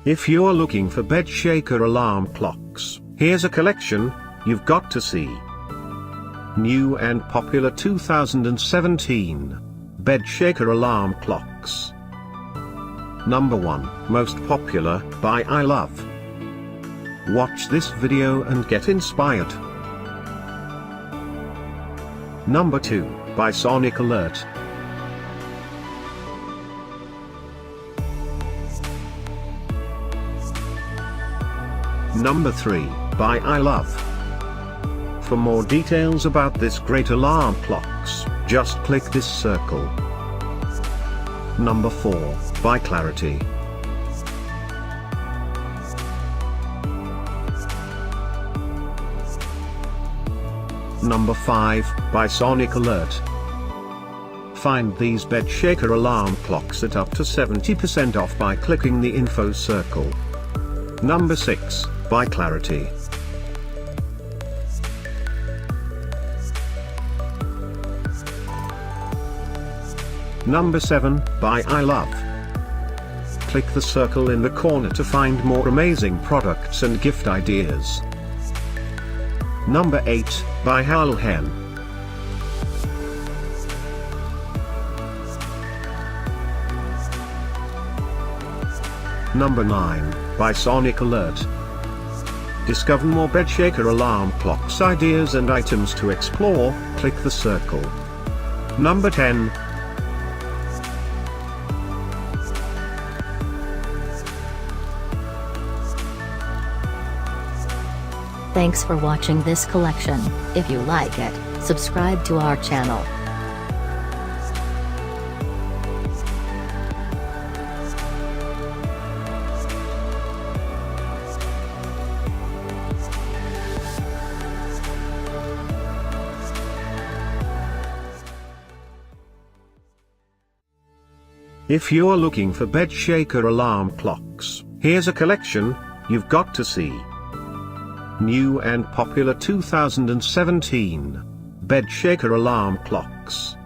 If you're looking for bed shaker alarm clocks, here's a collection you've got to see. New and popular 2017 bed shaker alarm clocks. Number 1, most popular, by I Love. Watch this video and get inspired. Number 2, by Sonic Alert. Number 3, by I Love. For more details about this great alarm clocks, just click this circle. Number 4, by Clarity. Number 5, by Sonic Alert. Find these bed shaker alarm clocks at up to 70% off by clicking the info circle. Number 6, by Clarity. Number 7, by I Love. Click the circle in the corner to find more amazing products and gift ideas. Number 8, by Halhen. Number 9, by Sonic Alert. Discover more bed shaker alarm clocks ideas and items to explore, click the circle. Number 10. Thanks for watching this collection. If you like it, subscribe to our channel. If you're looking for bed shaker alarm clocks, here's a collection you've got to see. New and popular 2017 bed shaker alarm clocks.